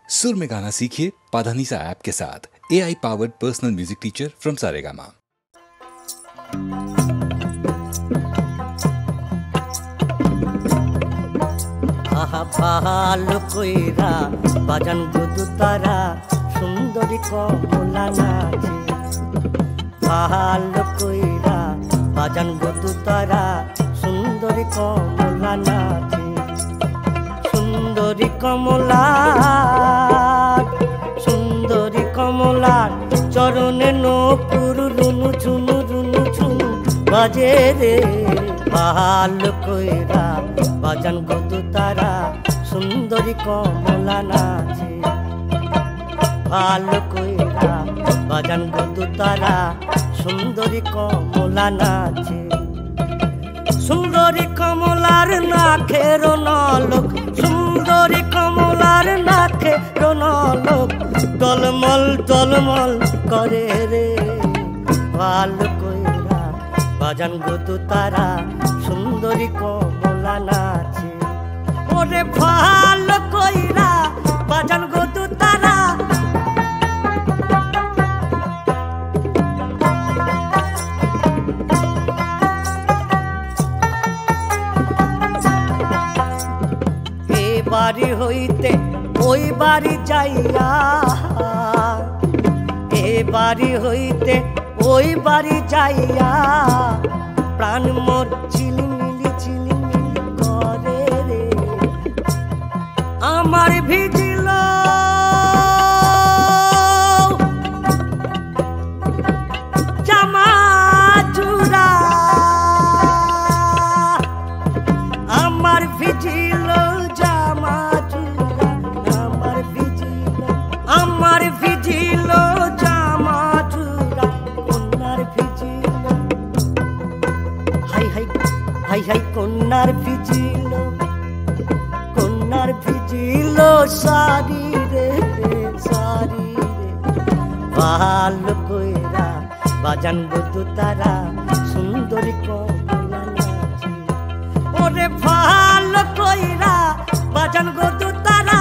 सुर में गाना सीखिए पाधानीसा ऐप के साथ। AI powered personal music teacher from Saregama. আহা ভালো কইরা বাজান গুদু তারা সুন্দরী কমলা নাচে। ভালো কইরা বাজান গুদু তারা সুন্দরী কমলা নাচে। সুন্দরী কমলা সুন্দরী কমলা চরণে নপুর রুনু ঝুনু রুনু ঝুনু বাজে রে। ভালো কইরা বাজান গুদু তারা সুন্দরী কমলা নাচে। ভালো কইরা বাজান গুদু তারা সুন্দরী কমলা নাচে। সুন্দরী কমলার নাখের নলক সুন্দরী কমলার নাখের নলক টলমল টলমল করে রে। ভালো কইরা বাজান গুদু তারা সুন্দরী কমলা নাচে। ওরে ভালো কইরা বাজান গুদু তারা এ বাড়ি হইতে ওই বাড়ি যাইয়া এ বাড়ি হইতে ওই বাড়ি যাইয়া প্রাণ মোর ঝিলিমিলি ঝিলিমিলি করে রে। আমার ভিজিল জামা চূড়া আমার ভিজিল জামা চূড়া আমার ভিজিল জামা চূড়া কন্যার vigil high high high high কন্যার ভিজিল সারি রে সারি রে। ভালো কইরা বাজান গুদু তারা সুন্দরী কমলা নাচে। ওরে ভালো কইরা বাজান গুদু তারা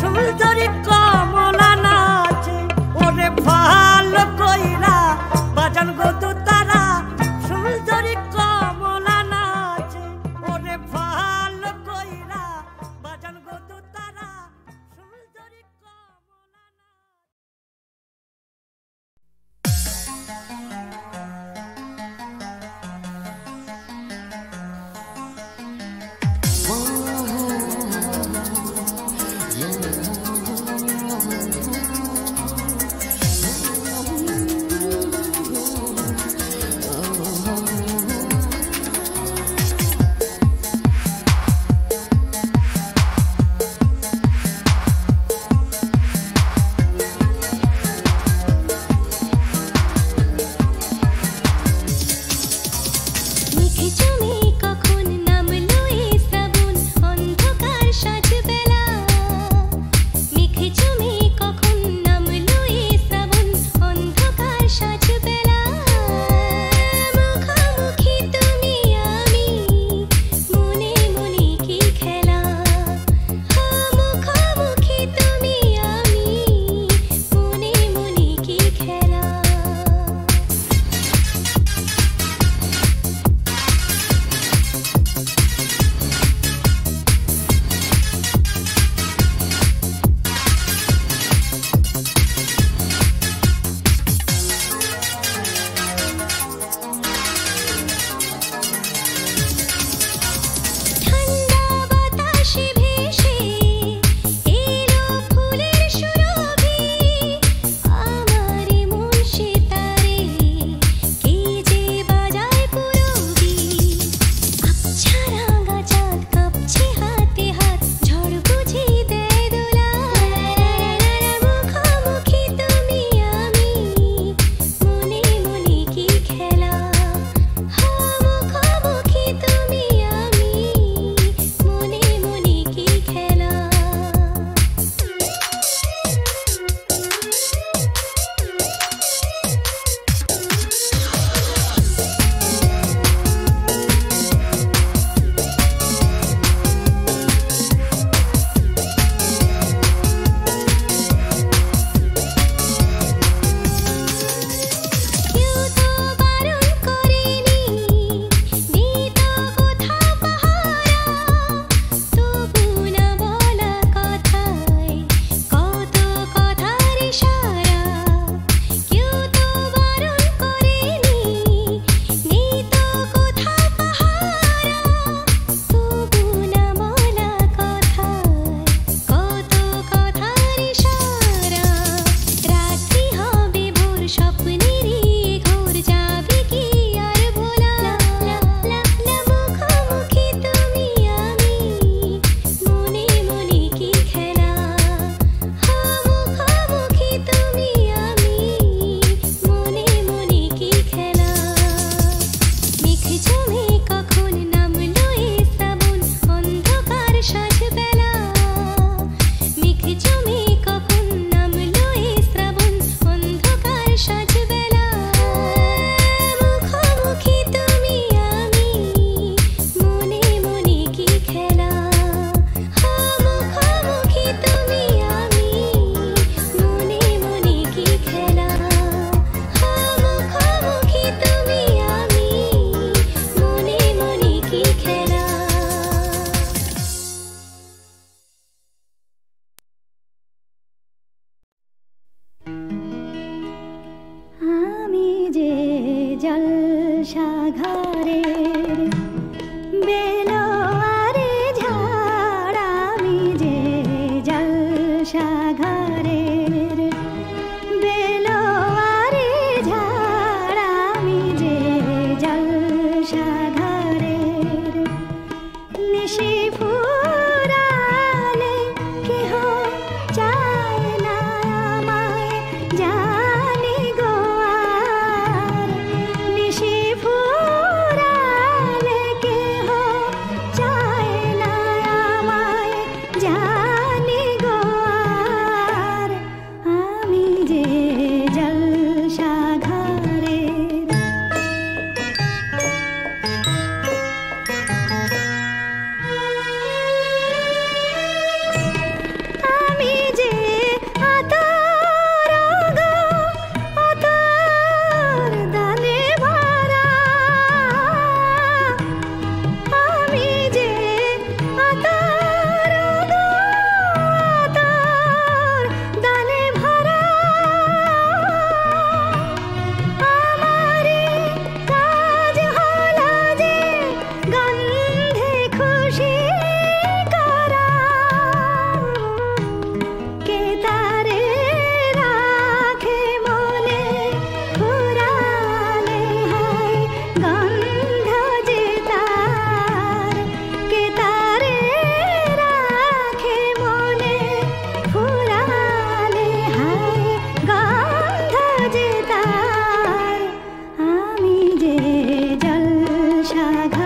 সুন্দরী কমলা নাচে। ওরে ভালো কইরা বাজান গুদু তারা সুন্দরী কমলা নাচে। ওরে ভালো কইরা বাজান গুদু তারা সুন্দরী কমলা নাচে। জলসাঘরের বেলোয়ারি ঝাড় আমি যে জলসাঘরের বেলোয়ারি ঝাড় আমি যে জলসাঘরের নিশি ফুরালে কেহ চায় না আমায় জানি গো আর নিশি ফুরালে কেহ চায় না আমায় জানি গো আর আমি যে জলসাঘরের আমি যে আতর গো আতর দানে ভরা আমি যে আতর গো আতর দানে ভরা আমারি কাজ হলো যে গন্ধে খুশি করা কে তারে রাখে মনে ফুরালে হায় গন্ধ যে তার কে তারে রাখে মনে ফুরালে হায় গন্ধ যে তার আমি যে জলসাঘরের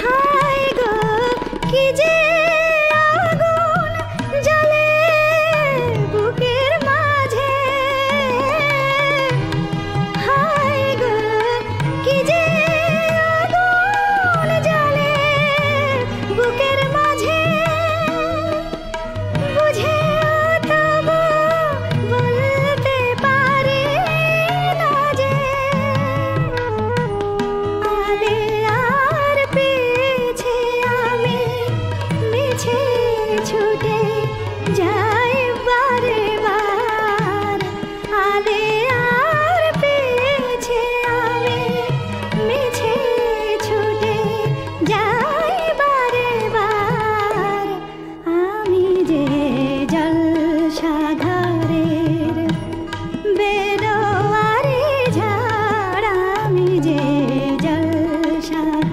হায় গো কি যে আগুন জ্বলে বুকের মাঝে হায় গো কি যে আগুন জ্বলে বুকের মাঝে বুঝে তবু বলতে পারি না যে আলে আর পেছে আমি মিছে ছুটে যাই বারে বার আলে আর পেছে আমি মিছে ছুটে যাই বারে বার আমি যে জলসাঘরের বেলোয়ারি ঝাড় আমি যে জলসাঘরের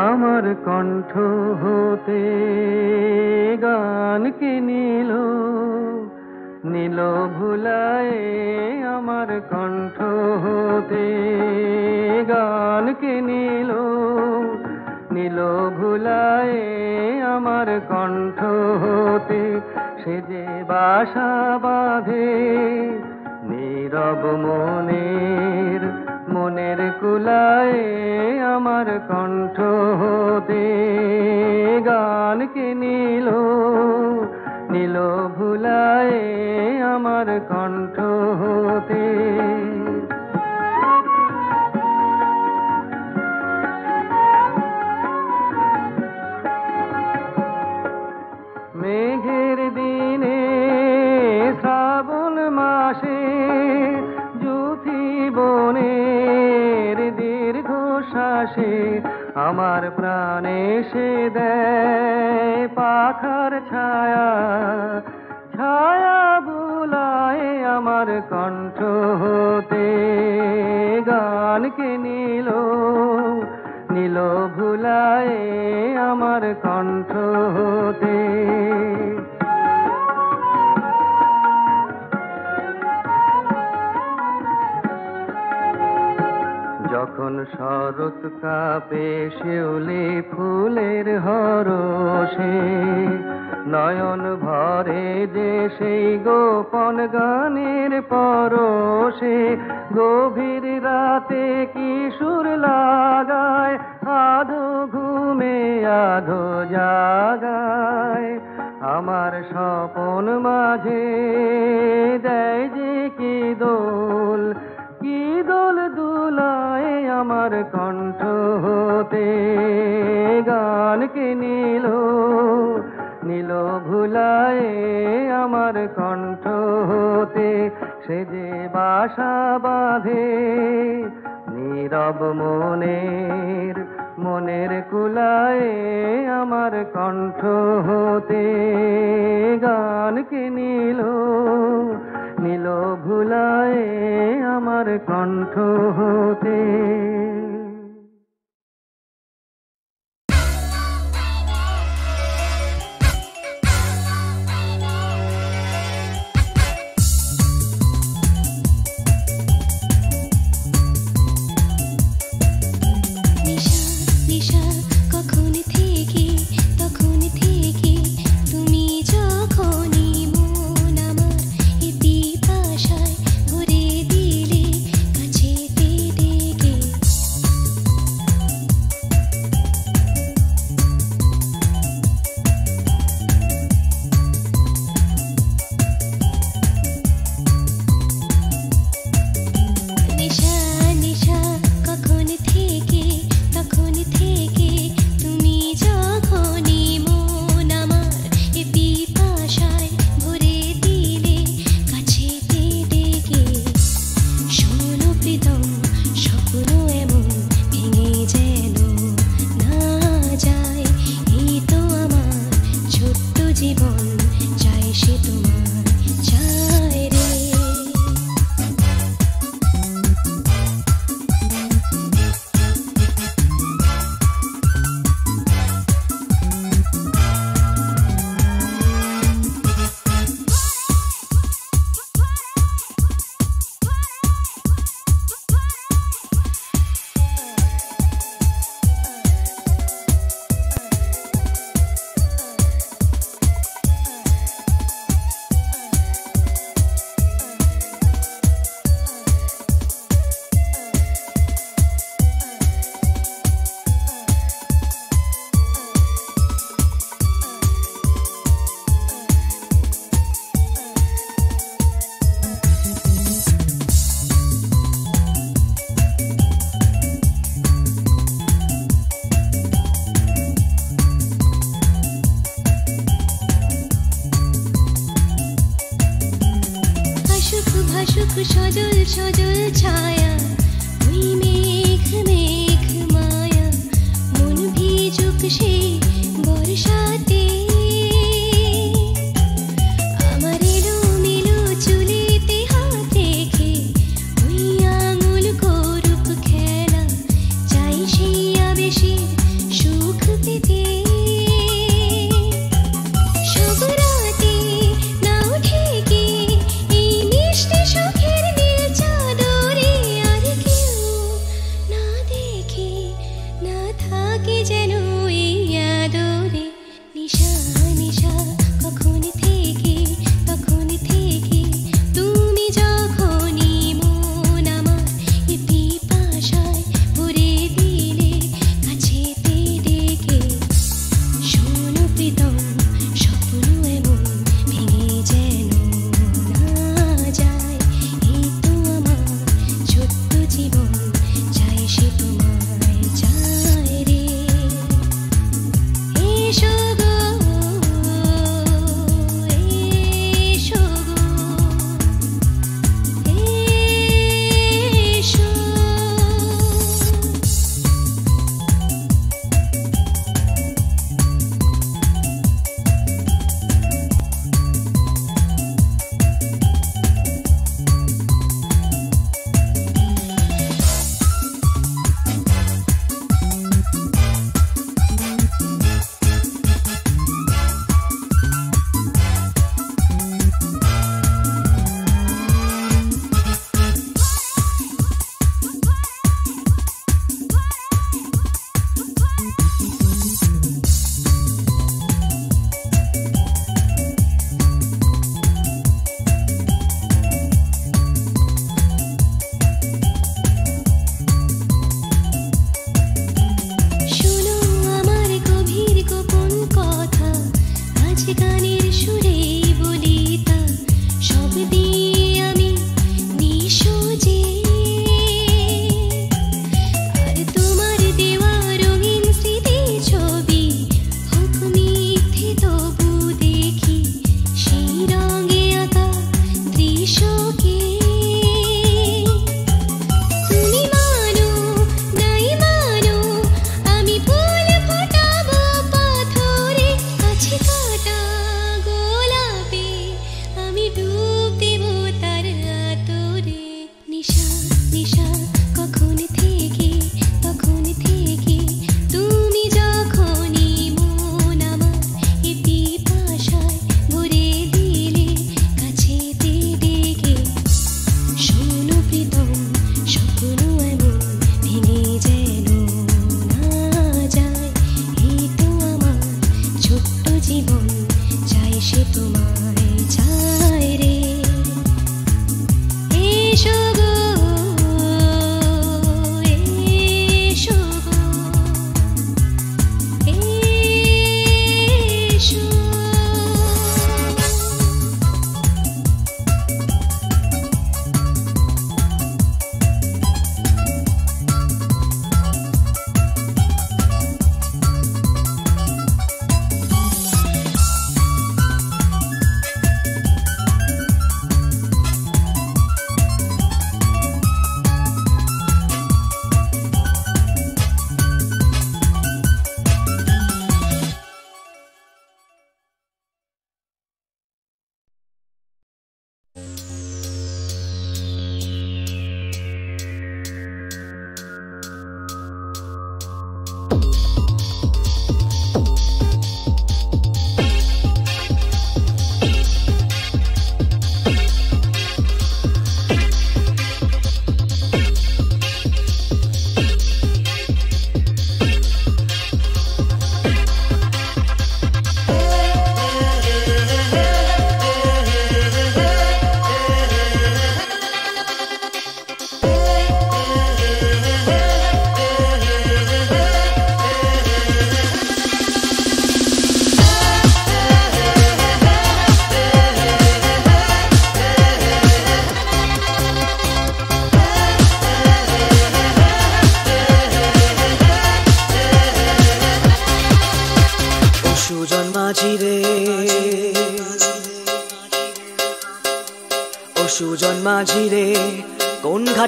আমার কণ্ঠ হতে গানকে নিল নীল ভুলায় আমার কণ্ঠ হতে গানকে নিল নীল ভুলায় আমার কণ্ঠ হতে সে যে বাসা বাঁধে নীরব মনের কুলায় আমার কণ্ঠ হতে গানকে নিল নীল ভুলায় আমার কণ্ঠ হতে মেঘের দিনে শ্রাবণ মাসে যুথি বনের দীর্ঘ শ্বাসে আমার প্রাণে সে দেয় পাখার ছায়া ছায়া বুলায় আমার কণ্ঠ হতে গানকে নিল নীল ভুলায় আমার কণ্ঠ হতে যখন শরৎ কাপে শিউলি ফুলের হরষে নয়ন ভরে যে সেই গোপন গানের পরশে গভীর রাতে কি সুর লাগায় আধো ঘুমে ঘুমে আধো জাগায় আমার স্বপন মাঝে দেয় যে কি দোল দুলায় আমার কণ্ঠ হতে গানকে নীল ভুলায় আমার কণ্ঠ হতে সে যে বাসা বাঁধে নীরব মনের কুলায় আমার কণ্ঠ হতে গানকে নীল ভুলায় আমার কণ্ঠ হতে। সজল সজল ছায়া ওই মেঘ মেঘ মায়া মন ভিজুক সে বর্ষাতে আমার এলো মেলো চুলেতে হাত রেখে ওই আঙুল করুক খেলা চাই সেই আবেশে সুখ পেতে শুভরাতে নাও ঠেকে এই মিষ্টি সুখের নীল চাদরে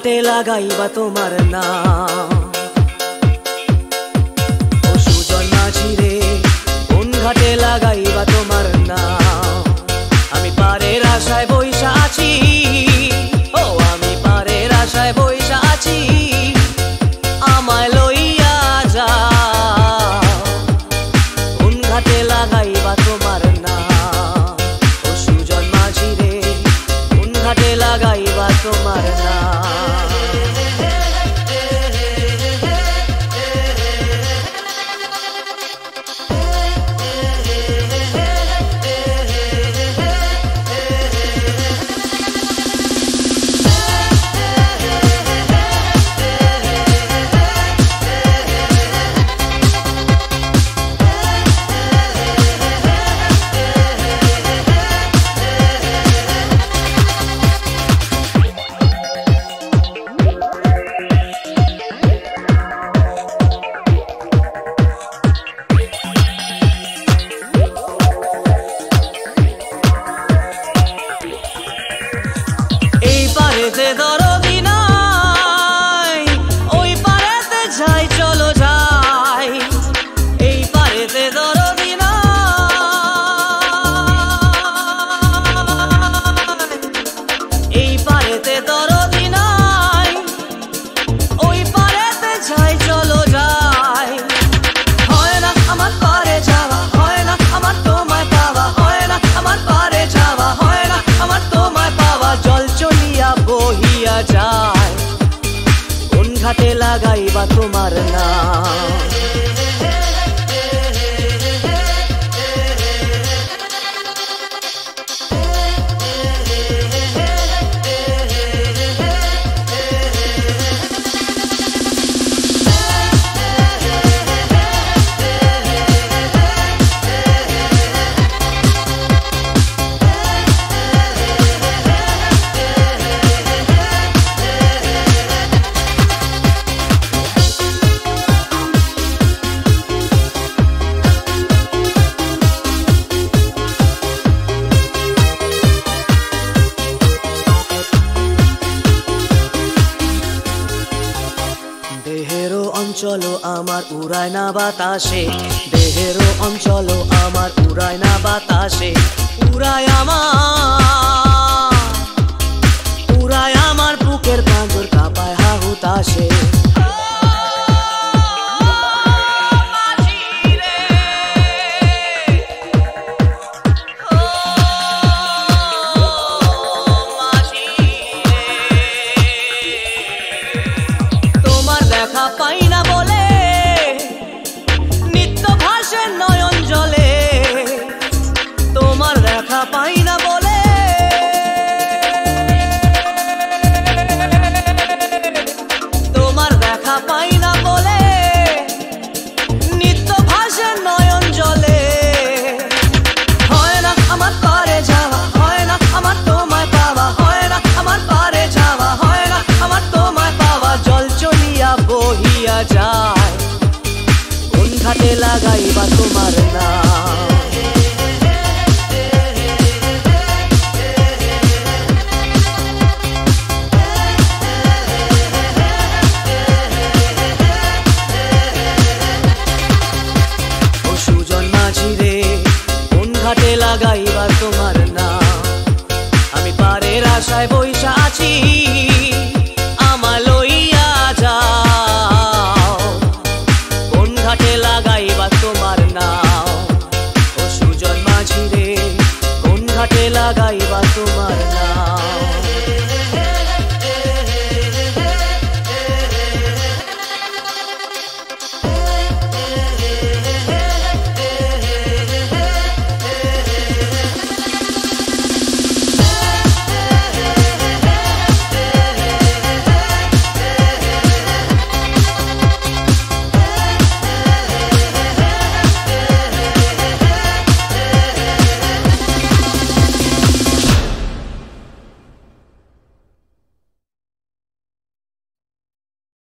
ঘাটে লাগাইবা তোমার নাম ও সুজন মাঝি রে কোন ঘাটে লাগাইবা তোমার নাম আমি পারের আশায় বইসা আছি ও আমি পারের আশায় বইসা আছি আমায় লইয়া যা কোন ঘাটে লাগাইবা তোমার নাম ও সুজন মাঝি রে কোন ঘাটে লাগাইবা তোমার নাম পারেতে দরদি নাই ওই পারেতে যাই চলো যাই এই পারেতে দরদি নাই এই পারেতে দরদি নাই ওই পারেতে যাই চলো যাই হয় না আমার পারে যাওয়া হয় না আমার তোমায় পাওয়া হয় না আমার পারে যাওয়া হয় না আমার তোমায় পাওয়া জল চলিয়া বহিয়া যায় কোন ঘাটে লাগাইবা তোমার নাম দেহেরও অঞ্চল আমার উড়ায় না বাতাসে দেহেরও অঞ্চল আমার উড়ায় না বাতাসে উড়ায় আমার বুকের পাঁজর